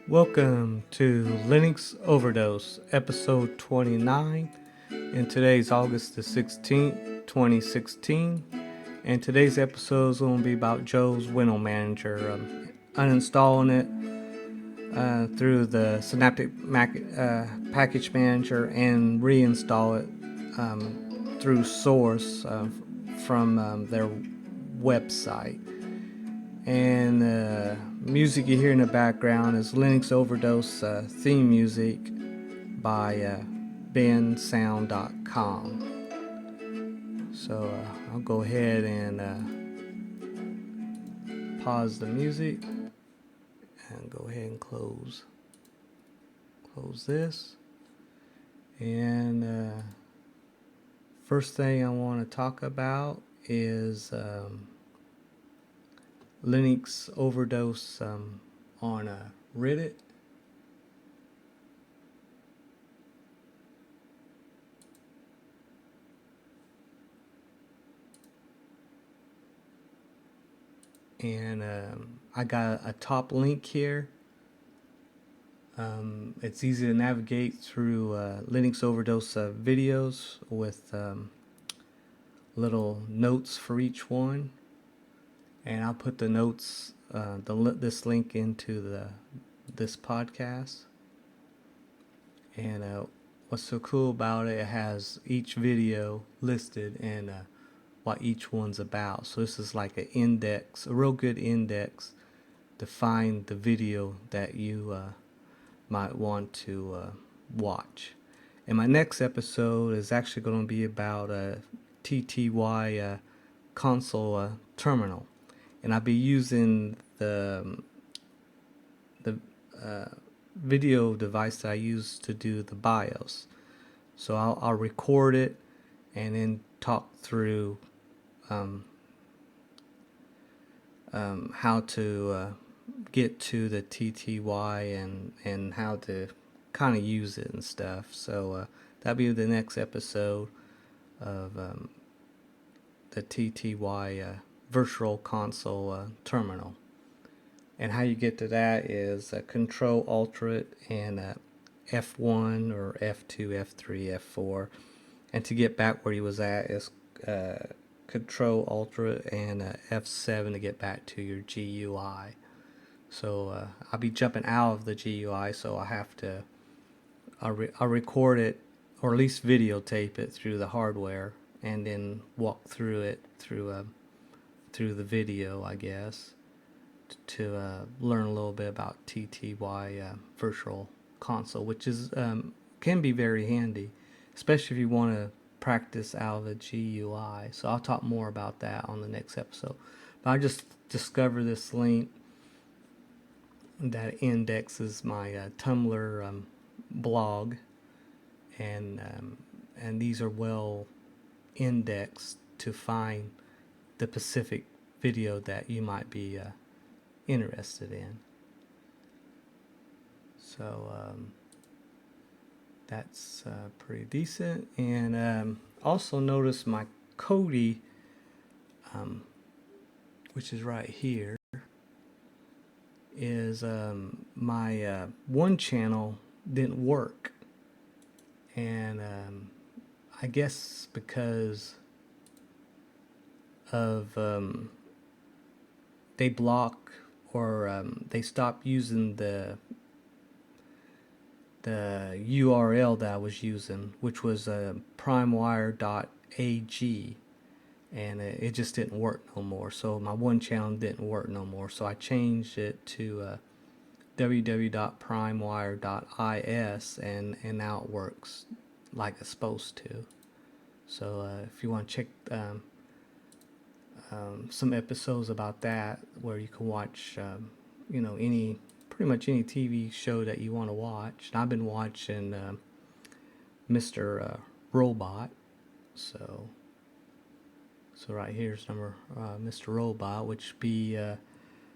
Welcome to Linux Overdose, episode 29, and today's August the 16th, 2016, and today's episode is going to be about Joe's Window Manager, uninstalling it through the Synaptic Package Manager and reinstall it through Source from their website. And the music you hear in the background is Linux Overdose theme music by bensound.com. So I'll go ahead and pause the music and go ahead and close this. And first thing I want to talk about is Linux Overdose on Reddit. And I got a top link here. It's easy to navigate through Linux Overdose videos with little notes for each one. And I'll put the notes, this link into this podcast. And what's so cool about it, it has each video listed and what each one's about. So this is like an index, a real good index to find the video that you might want to watch. And my next episode is actually going to be about a TTY console terminal. And I'll be using the video device that I use to do the BIOS. So I'll record it and then talk through how to get to the TTY and how to kind of use it and stuff. So that'll be the next episode of the TTY virtual console terminal. And how you get to that is Control Alt and F1 or F2, F3, F4. And to get back where he was at is Control Alt and F7 to get back to your GUI. So I'll be jumping out of the GUI, so I have to I'll record it, or at least videotape it through the hardware, and then walk through it through the video, I guess, to learn a little bit about TTY Virtual Console, which is can be very handy, especially if you want to practice out of the GUI. So I'll talk more about that on the next episode. But I just discovered this link that indexes my Tumblr blog, and these are well indexed to find the specific video that you might be interested in. So that's pretty decent. And also notice my Kodi, which is right here, is my one channel didn't work. And I guess because of they block or they stop using the URL that I was using, which was primewire.ag, and it just didn't work no more. So my one channel didn't work no more, so I changed it to www.primewire.is, and now it works like it's supposed to. So if you want to check some episodes about that, where you can watch pretty much any TV show that you want to watch. And I've been watching Mr. Robot. So right here's Mr. Robot, which be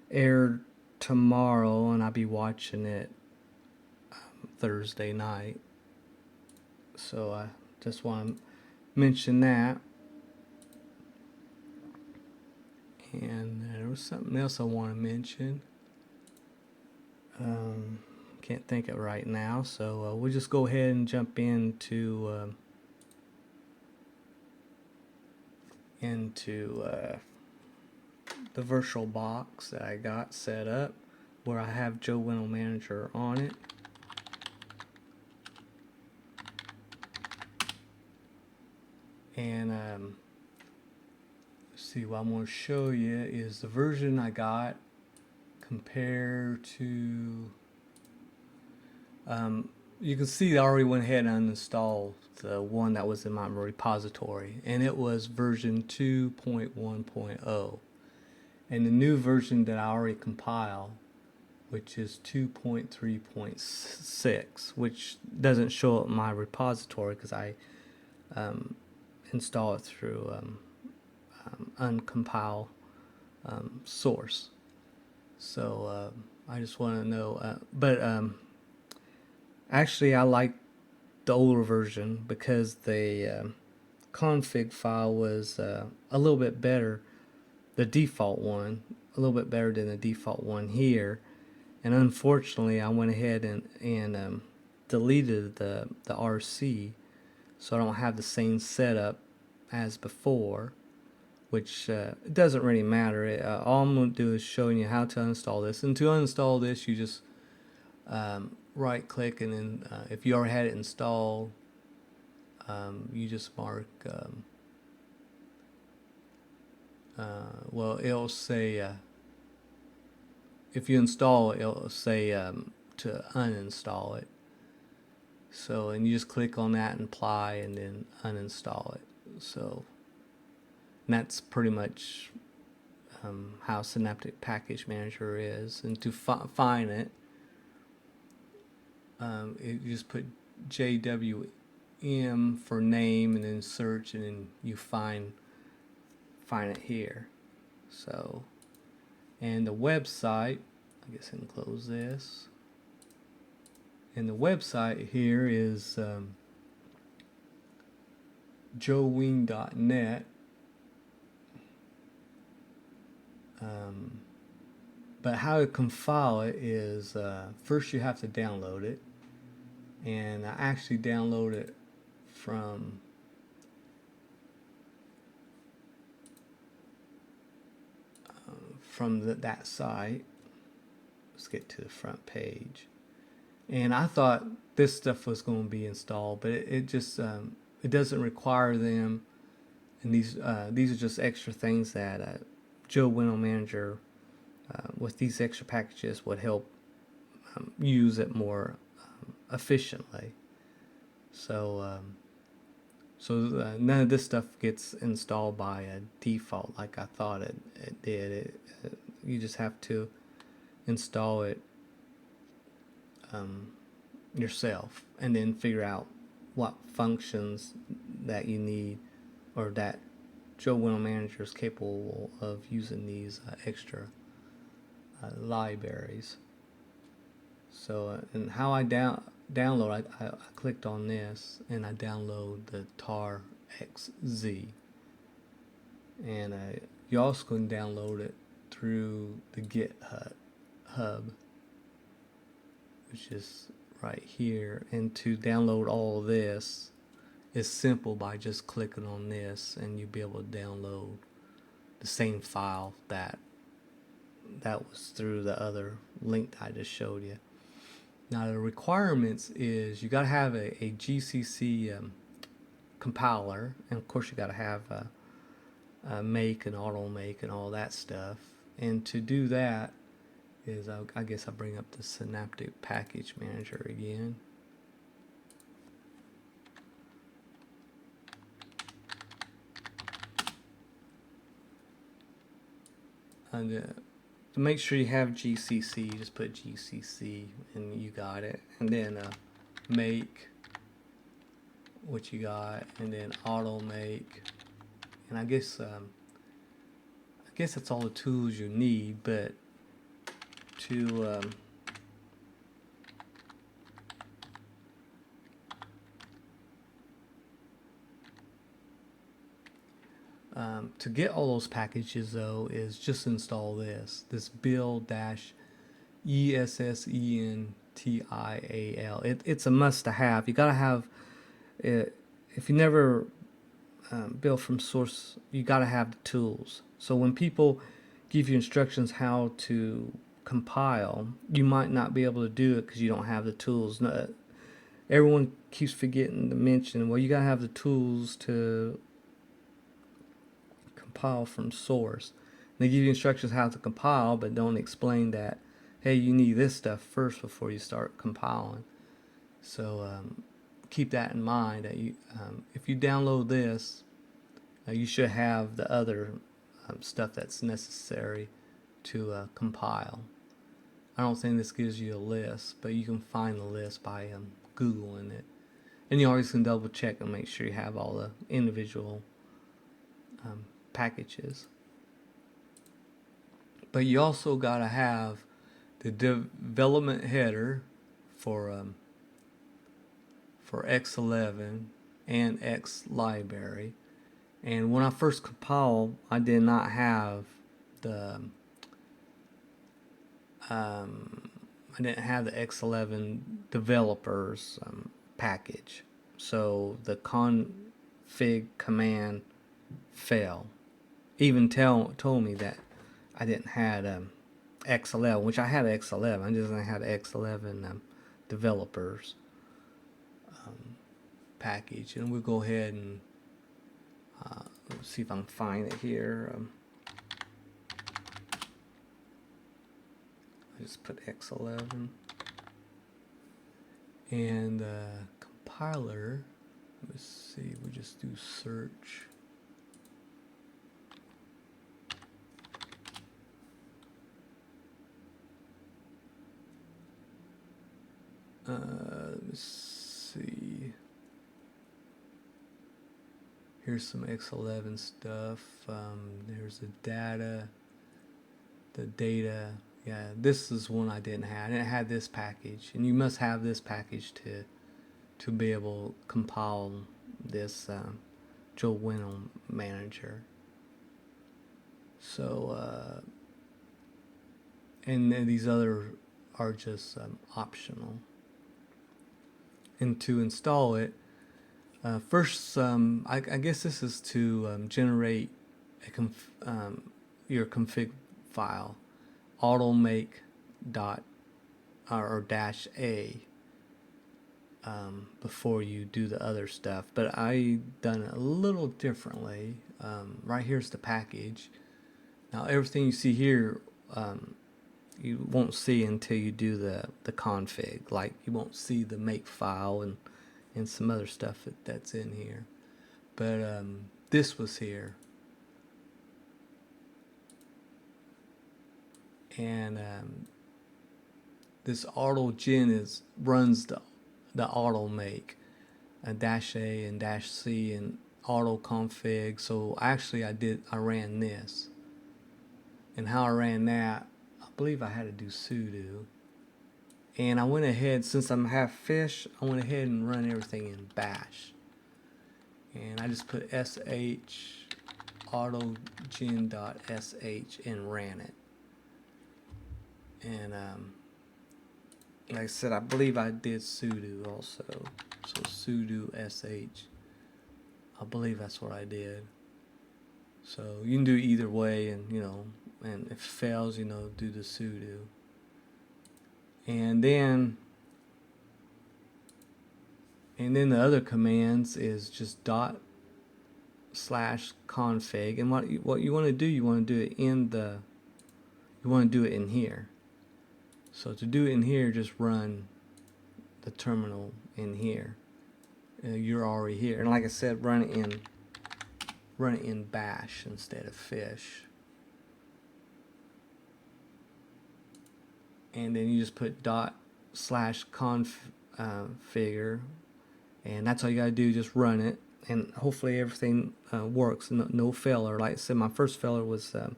aired tomorrow, and I'll be watching it Thursday night. So I just want to mention that. And there was something else I want to mention. can't think of it right now. So we'll just go ahead and jump into the virtual box that I got set up, where I have Joe Window Manager on it. And see, what I'm going to show you is the version I got compared to. You can see I already went ahead and uninstalled the one that was in my repository, and it was version 2.1.0. And the new version that I already compiled, which is 2.3.6, which doesn't show up in my repository because I install it through uncompile source. So I just want to know, but actually I like the older version because the config file was a little bit better, the default one, a little bit better than the default one here. And unfortunately I went ahead and deleted the RC, so I don't have the same setup as before, which it doesn't really matter. All I'm going to do is showing you how to uninstall this. And to uninstall this, you just right click, and then if you already had it installed, you just mark well, it'll say if you install it, it'll say to uninstall it. So, and you just click on that and apply, and then uninstall it. So, and that's pretty much how Synaptic Package Manager is. And to find it, you just put JWM for name, and then search, and then you find it here. So, and the website, I guess I can close this. And the website here is joewing.net. But how to compile it is first you have to download it, and I actually download it from that site. Let's get to the front page. And I thought this stuff was going to be installed, but it just it doesn't require them. And these are just extra things that Joe Window Manager with these extra packages would help use it more efficiently. So none of this stuff gets installed by default like I thought it did. You just have to install it yourself, and then figure out what functions that you need, or that Joe Window Manager is capable of using these extra libraries. So and how I download, I clicked on this and I download the tar XZ, and you also can download it through the GitHub, which is right here. And to download all of this is simple by just clicking on this, and you'll be able to download the same file that was through the other link that I just showed you. Now the requirements is you got to have a GCC compiler, and of course you got to have a make and auto make and all that stuff. And to do that is I guess I bring up the Synaptic Package Manager again. And to make sure you have GCC, you just put GCC and you got it. And then make, what you got, and then auto make. And I guess that's all the tools you need. But to get all those packages though is just install this build-ESSENT TIAL. It's a must-have. You gotta have it. If you never build from source, you gotta have the tools. So when people give you instructions how to compile, you might not be able to do it because you don't have the tools. No, everyone keeps forgetting to mention, well, you gotta have the tools to compile from source. They give you instructions how to compile, but don't explain that, hey, you need this stuff first before you start compiling. So keep that in mind. That if you download this, you should have the other stuff that's necessary to compile. I don't think this gives you a list, but you can find the list by Googling it. And you always can double check and make sure you have all the individual packages. But you also got to have the development header for X11 and X library. And when I first compiled, I did not have the I didn't have the X11 developers package, so the config command failed. Even told me that I didn't have X11, which I had X11. I just didn't have X11 developers package. And we'll go ahead and let's see if I can find it here. I just put X11 and compiler. Let's see. We just do search. Let's see. Here's some X11 stuff. There's the data. Yeah, this is one I didn't have. I didn't have this package, and you must have this package to be able to compile this Joe Winnow manager. So, and then these other are just optional. And to install it, first, I guess this is to generate a your config file, automake dot or dash a before you do the other stuff. But I done it a little differently. Right here's the package. Now everything you see here, you won't see until you do the config. Like you won't see the make file and some other stuff that's in here. But this was here. And this auto gen runs the auto make, dash A and dash C and auto config. So actually I ran this. And how I ran that, I believe I had to do sudo. And I went ahead, since I'm half fish, I went ahead and run everything in bash. And I just put sh autogen.sh and ran it. And like I said, I believe I did sudo also. So sudo sh. I believe that's what I did. So you can do either way, and and if it fails, do the sudo. And then the other commands is just /config. And what you want to do, you want to do it in here. So to do it in here, just run the terminal in here. You're already here, and like I said, run it in bash instead of fish. And then you just put /configure, and that's all you gotta do. Just run it, and hopefully everything works. No failure. Like I said, my first failure was it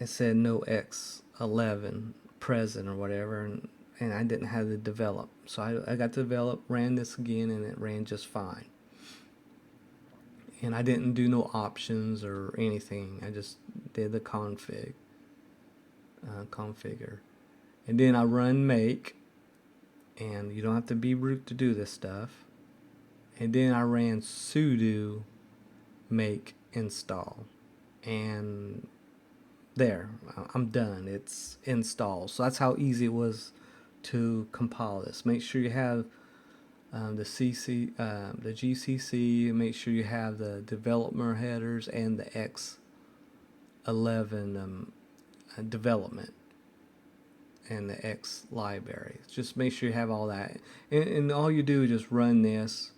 said no X11 present or whatever, and I didn't have to develop. So I got to develop, ran this again, and it ran just fine. And I didn't do no options or anything. I just did the configure. And then I run make, and you don't have to be root to do this stuff. And then I ran sudo make install, and there, I'm done. It's installed. So that's how easy it was to compile this. Make sure you have the GCC. Make sure you have the developer headers and the X11 development and the X library. Just make sure you have all that, and all you do is just run this,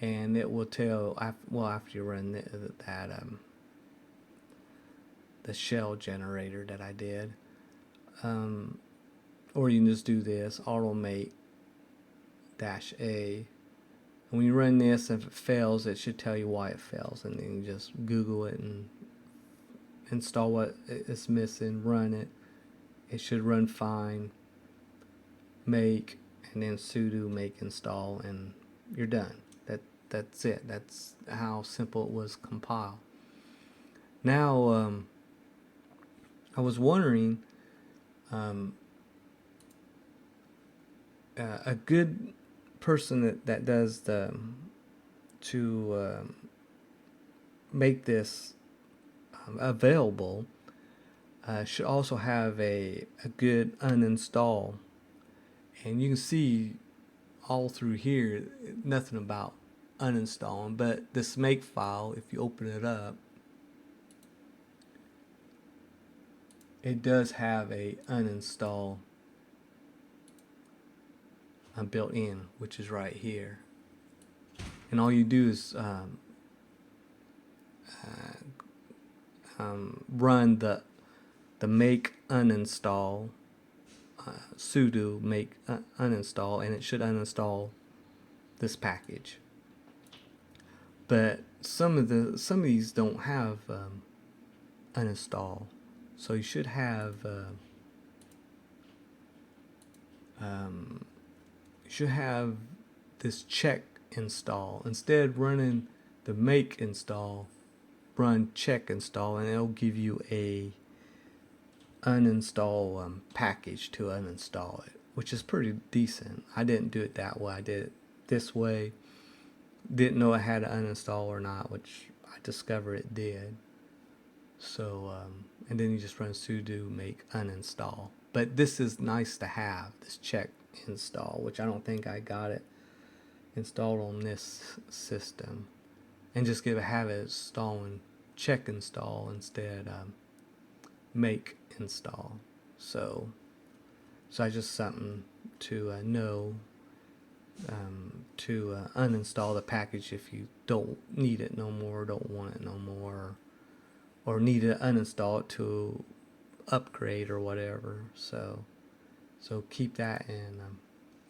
and it will tell. After you run that the shell generator that I did, or you can just do this automate -A. And when you run this, if it fails, it should tell you why it fails, and then you just Google it and install what is missing, run it. It should run fine. Make, and then sudo make install, and you're done. That's it. That's how simple it was compiled. Now, I was wondering, a good person that does to make this available should also have a good uninstall. And you can see all through here nothing about uninstalling, but this make file, if you open it up, it does have a uninstall built in, which is right here. And all you do is run the make uninstall, sudo make uninstall, and it should uninstall this package. But some of these don't have uninstall, so you should have this check install. Instead of running the make install, run check install, and it'll give you a uninstall package to uninstall it, which is pretty decent. I didn't do it that way. I did it this way. Didn't know I had to uninstall or not, which I discovered it did. So and then you just run sudo make uninstall. But this is nice to have, this check install, which I don't think I got it installed on this system. And just have it installing check install instead make install. So I just something to know to uninstall the package if you don't need it no more, don't want it no more, or need to uninstall it to upgrade or whatever. So keep that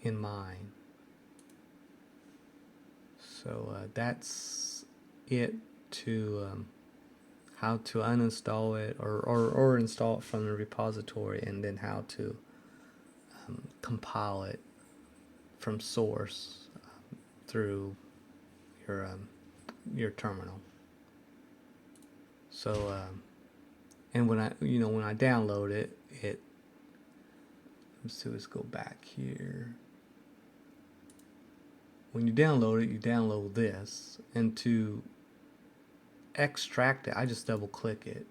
in mind. So that's it to how to uninstall it or install it from the repository, and then how to compile it from source through your terminal. So and when I download it, let's go back here. When you download it, you download this, and to extract it, I just double click it,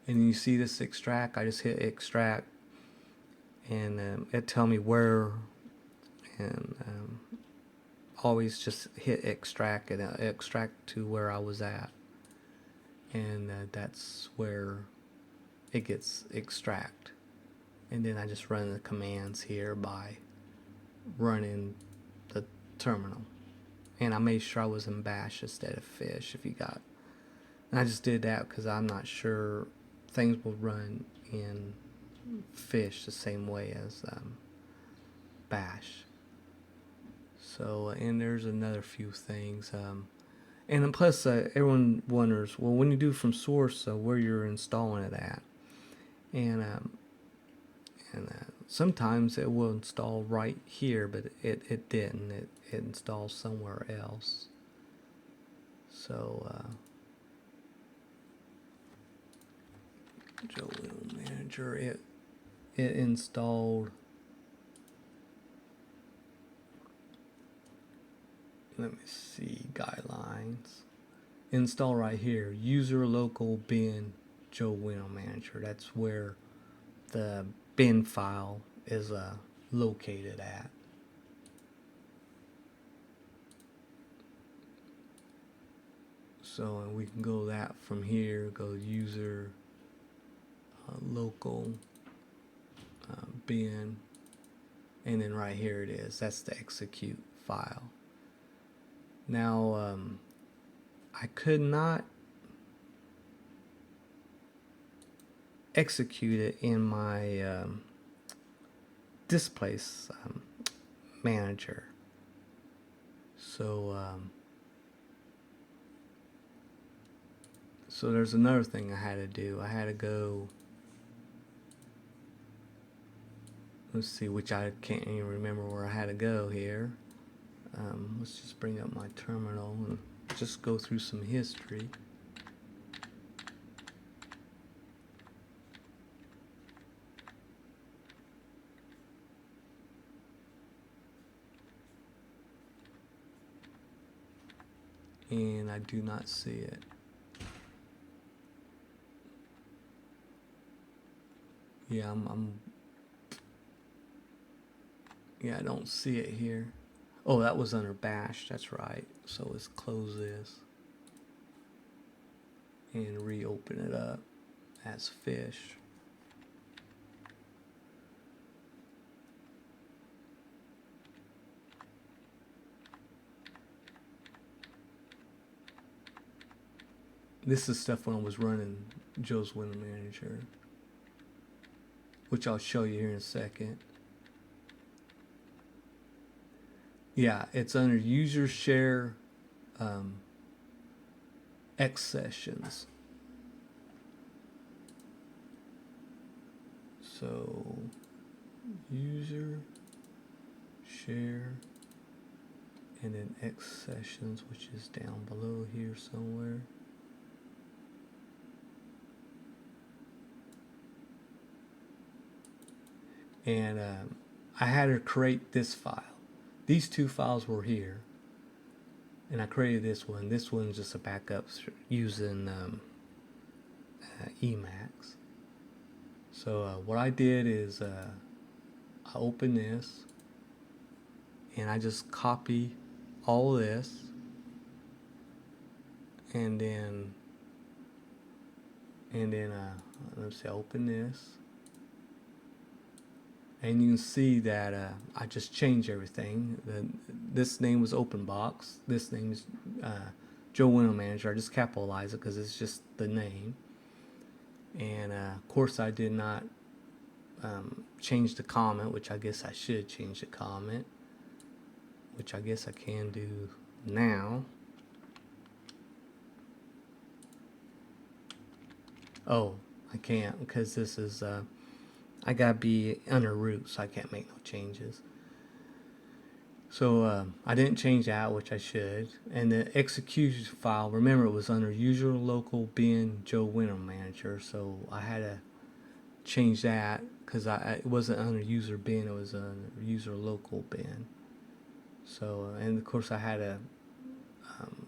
and you see this extract. I just hit extract, and it tell me where, and always just hit extract, and extract to where I was at, and that's where it gets extract. And then I just run the commands here by running the terminal, and I made sure I was in bash instead of fish. If you got, and I just did that because I'm not sure things will run in fish the same way as bash. So and there's another few things, and plus everyone wonders, well, when you do from source, where you're installing it at, and sometimes it will install right here, but it didn't. It installs somewhere else. So Joe Little Manager, it installed. Let me see, guidelines. Install right here, user local bin Joe Window Manager. That's where the bin file is located at. So we can go that from here, go user local bin, and then right here it is. That's the execute file. Now I could not execute it in my displace manager. So so there's another thing I had to do. I had to go, let's see, which I can't even remember where I had to go here. Let's just bring up my terminal and just go through some history. And I do not see it. Yeah, I don't see it here. Oh, that was under bash, that's right. So let's close this and reopen it up as fish. This is stuff when I was running Joe's Window Manager, which I'll show you here in a second. Yeah, it's under user share X sessions. So user share and then X sessions, which is down below here somewhere. And I had to create this file. These two files were here, and I created this one. This one's just a backup using Emacs. So what I did is I opened this, and I just copy all of this, and then let's say I open this. And you can see that I just changed everything. This name was OpenBox. This name is Joe Window Manager. I just capitalize it because it's just the name. And of course I did not change the comment, which I guess I should change the comment, which I guess I can do now. Oh, I can't because this is I gotta be under root, so I can't make no changes. So I didn't change that, which I should. And the execution file, remember, it was under user local bin Joe Window Manager, so I had to change that because it wasn't under user bin, it was under user local bin. So, and of course I had a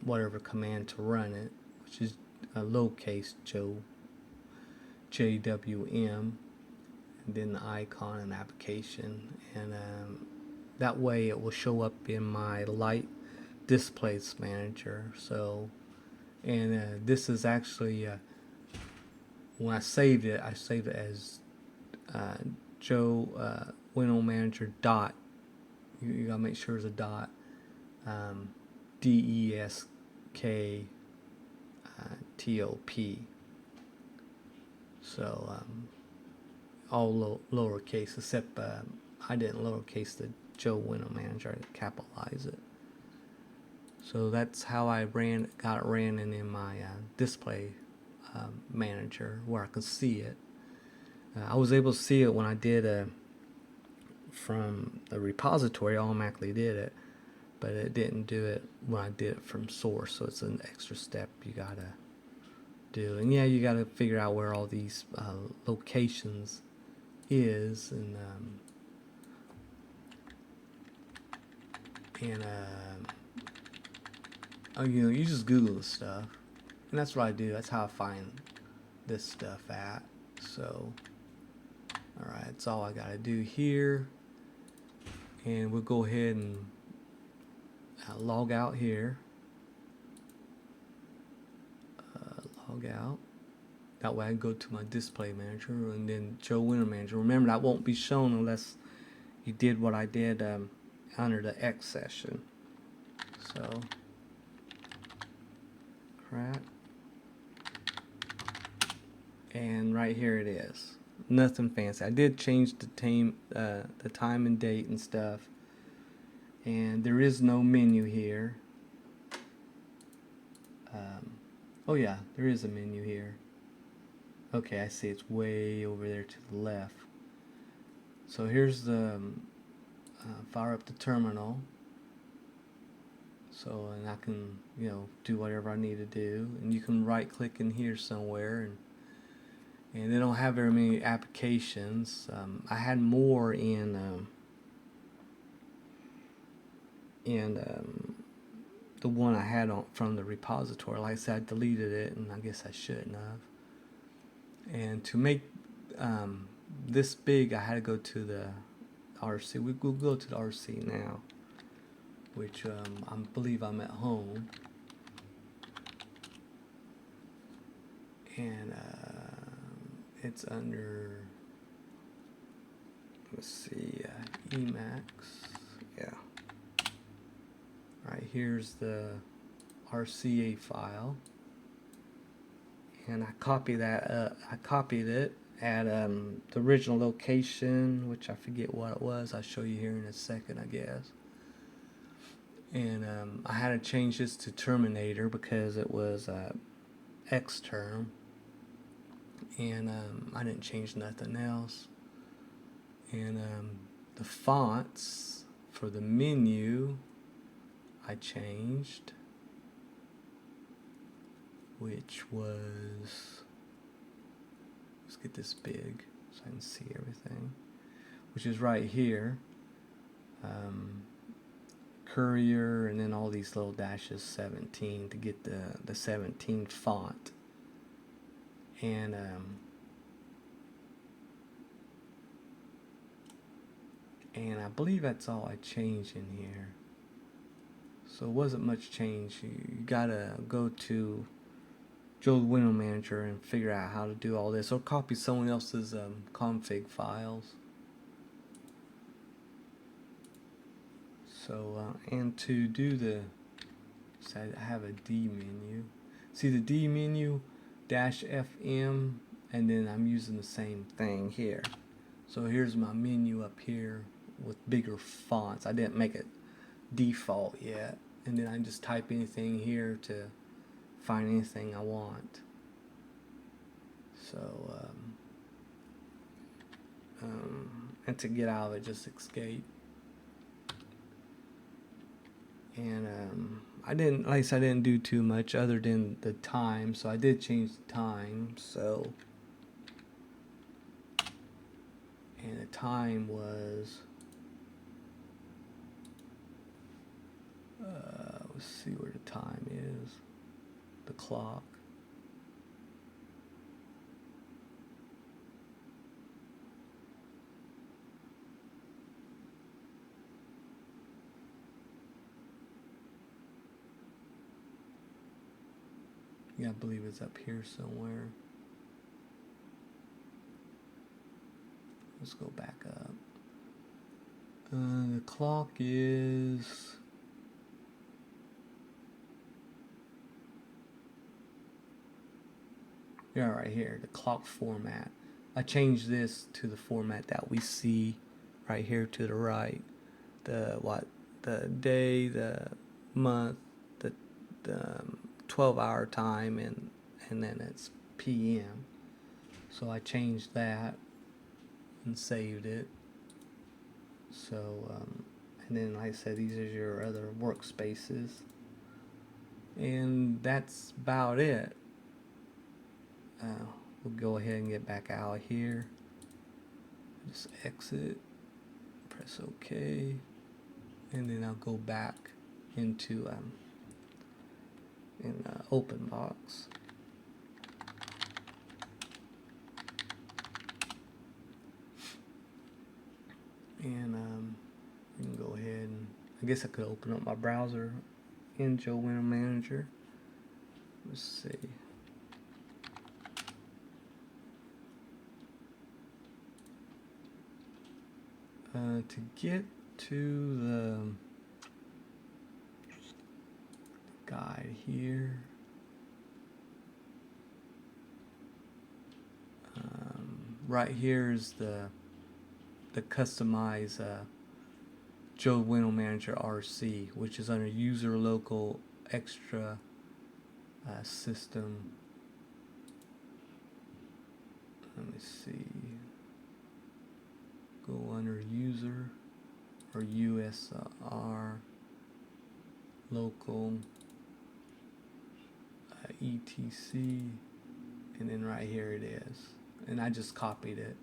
whatever command to run it, which is a lowercase Joe, JWM. And then the icon and application, and that way it will show up in my light displays manager. So, and this is actually when I saved it as Joe Window Manager dot. You gotta make sure it's a dot. DESKTOP. So all lowercase, except I didn't lowercase the Joe Window Manager, I capitalize it. So that's how I got it ran in my display manager where I could see it. I was able to see it when I did from the repository, automatically did it, but it didn't do it when I did it from source. So it's an extra step you gotta do. And yeah, you gotta figure out where all these locations is, and oh, you know, you just Google the stuff, and that's what I do. That's how I find this stuff at. So, all right, that's all I gotta do here, and we'll go ahead and log out here. Log out. That way I can go to my display manager and then show window manager. Remember, that won't be shown unless you did what I did under the X session. So, crap. And right here it is. Nothing fancy. I did change the time and date and stuff. And there is no menu here. Oh yeah, there is a menu here. Okay, I see it's way over there to the left. So here's the fire up the terminal. So, and I can, you know, do whatever I need to do. And you can right click in here somewhere, and they don't have very many applications. I had more in the one I had from the repository. Like I said, I deleted it, and I guess I shouldn't have. And to make this big, I had to go to the RC. We'll go to the RC now, which I believe I'm at home. And it's under, let's see, Emacs. Yeah. Right, here's the RCA file, and I copied that. I copied it at the original location, which I forget what it was. I'll show you here in a second, I guess. And I had to change this to Terminator because it was Xterm, and I didn't change nothing else. And the fonts for the menu I changed, which was, let's get this big so I can see everything, which is right here, Courier, and then all these little dashes, 17, to get the 17 font. And I believe that's all I changed in here. So it wasn't much change. You gotta go to Joe's Window Manager and figure out how to do all this, or copy someone else's config files. So and to do the, so I have a D menu. See the D menu, -FM, and then I'm using the same thing here. So here's my menu up here with bigger fonts. I didn't make it default yet, and then I just type anything here to find anything I want. So and to get out of it, just escape. And I didn't, like I said, I didn't do too much other than the time, so I did change the time. So, and the time was let's see where the time is. The clock. Yeah, I believe it's up here somewhere. Let's go back up. The clock is, yeah, right here, the clock format. I changed this to the format that we see right here to the right. The day, the month, the 12-hour time, and then it's PM. So I changed that and saved it. So and then like I said, these are your other workspaces, and that's about it. We'll go ahead and get back out here. Just exit, press OK, and then I'll go back into open box. And you can go ahead and I guess I could open up my browser in Joe Window Manager. Let's see. To get to the guide here, right here is the customize Joe Window Manager RC, which is under User Local Extra System. Let me see. Go under User or USR Local ETC, and then right here it is. And I just copied it.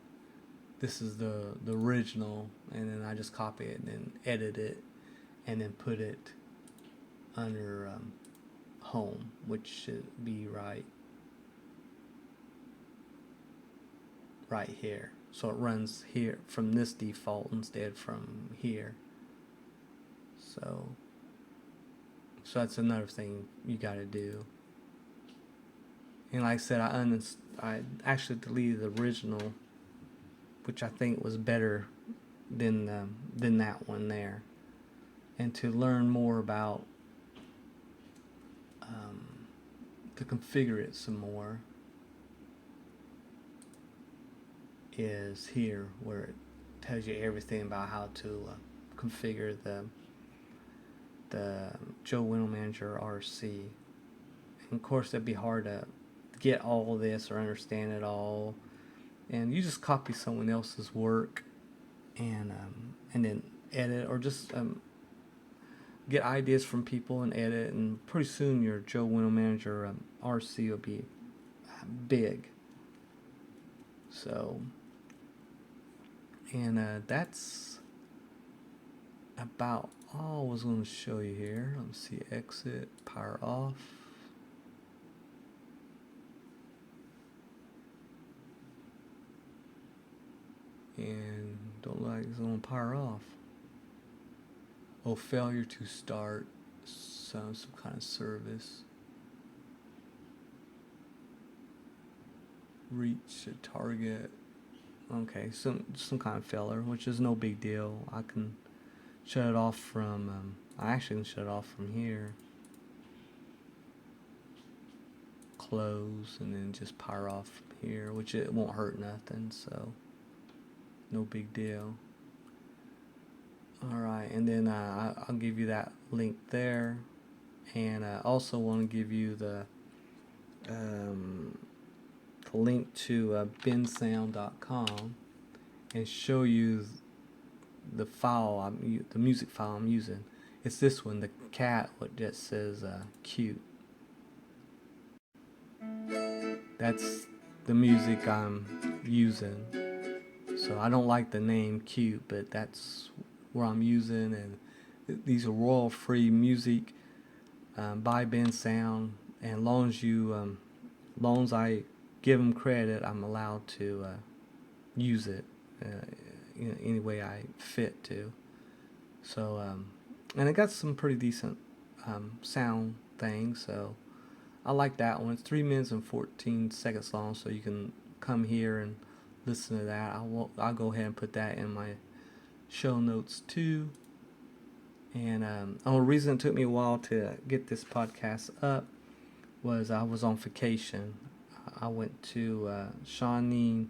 This is the original, and then I just copy it and then edit it and then put it under home, which should be right here. So it runs here from this default instead from here. So that's another thing you got to do. And like I said, I actually deleted the original, which I think was better than that one there. And to learn more about to configure it some more is here, where it tells you everything about how to configure the Joe Window Manager RC. And of course, it'd be hard to get all of this or understand it all, and you just copy someone else's work and then edit, or just get ideas from people and edit, and pretty soon your Joe Window Manager RC will be big. So, and that's about all I was going to show you here. Let me see, exit, power off. And don't look like it's going to power off. Oh, failure to start some kind of service. Reach a target. Okay, some kind of failure, which is no big deal. I can shut it off from. I actually can shut it off from here. Close, and then just power off from here, which it won't hurt nothing. So no big deal. Alright, and then I'll give you that link there, and I also want to give you the link to bensound.com and show you the file, the music file I'm using. It's this one, the cat, what just says cute. That's the music I'm using. So I don't like the name cute, but that's where I'm using, and these are royalty-free music by Bensound, and long as I give them credit, I'm allowed to use it in any way I fit to. So and it got some pretty decent sound things, so I like that one. It's 3 minutes and 14 seconds long, so you can come here and listen to that. I'll go ahead and put that in my show notes too. And the reason it took me a while to get this podcast up was I was on vacation. I went to Shawnee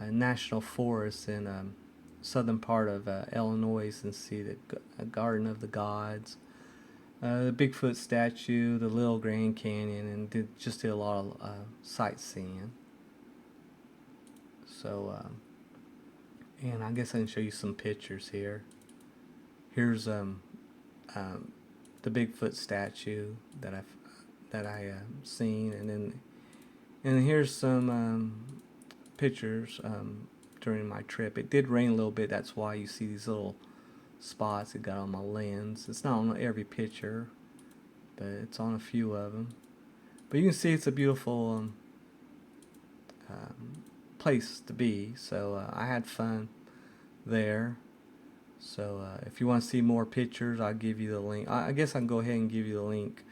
National Forest in southern part of Illinois and see the Garden of the Gods, the Bigfoot statue, the Little Grand Canyon, and did a lot of sightseeing. So, and I guess I can show you some pictures here. Here's the Bigfoot statue that I seen, and here's some pictures. during my trip. It did rain a little bit. That's why you see these little spots it got on my lens. It's not on every picture, but it's on a few of them. But you can see it's a beautiful place to be. So I had fun there. So if you want to see more pictures, I'll give you the link. I guess I can go ahead and give you the link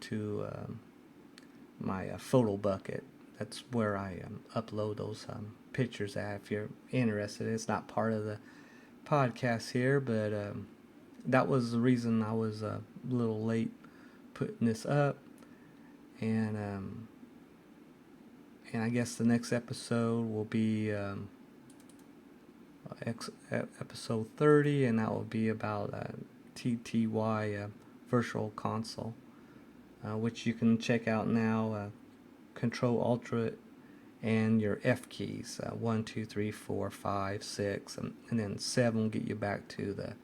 to my photo bucket. That's where I upload those pictures at if you're interested. It's not part of the podcast here, but that was the reason I was a little late putting this up. And I guess the next episode will be episode 30, and that will be about TTY Virtual Console, which you can check out now. Control Alt and your F keys, 1, 2, 3, 4, 5, 6, and then 7 will get you back to the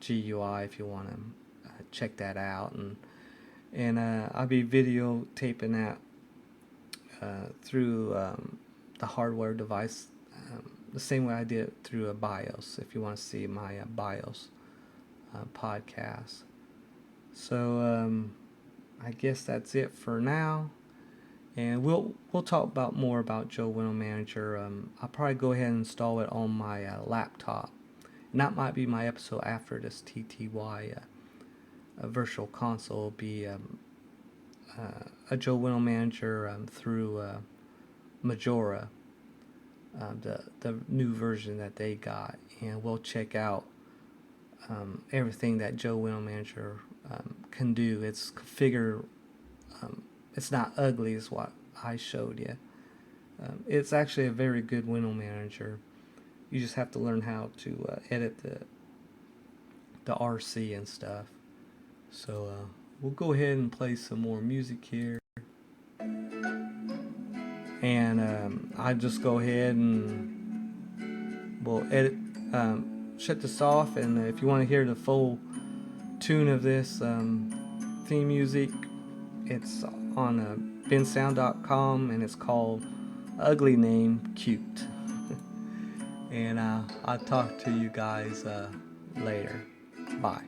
GUI if you want to check that out. And I'll be videotaping that through the hardware device, the same way I did it through a BIOS, if you want to see my BIOS podcast. So I guess that's it for now. And we'll talk about more about Joe Window Manager. I'll probably go ahead and install it on my laptop. And that might be my episode after this TTY Virtual Console. Will be a Joe Window Manager through Majora, the new version that they got, and we'll check out everything that Joe Window Manager can do. It's configured. It's not ugly, is what I showed you. It's actually a very good window manager. You just have to learn how to edit the RC and stuff. So we'll go ahead and play some more music here. And I'll just go ahead and we'll edit, shut this off. And if you want to hear the full tune of this theme music, it's on bensound.com, and it's called Ugly Name Cute. And I'll talk to you guys later. Bye.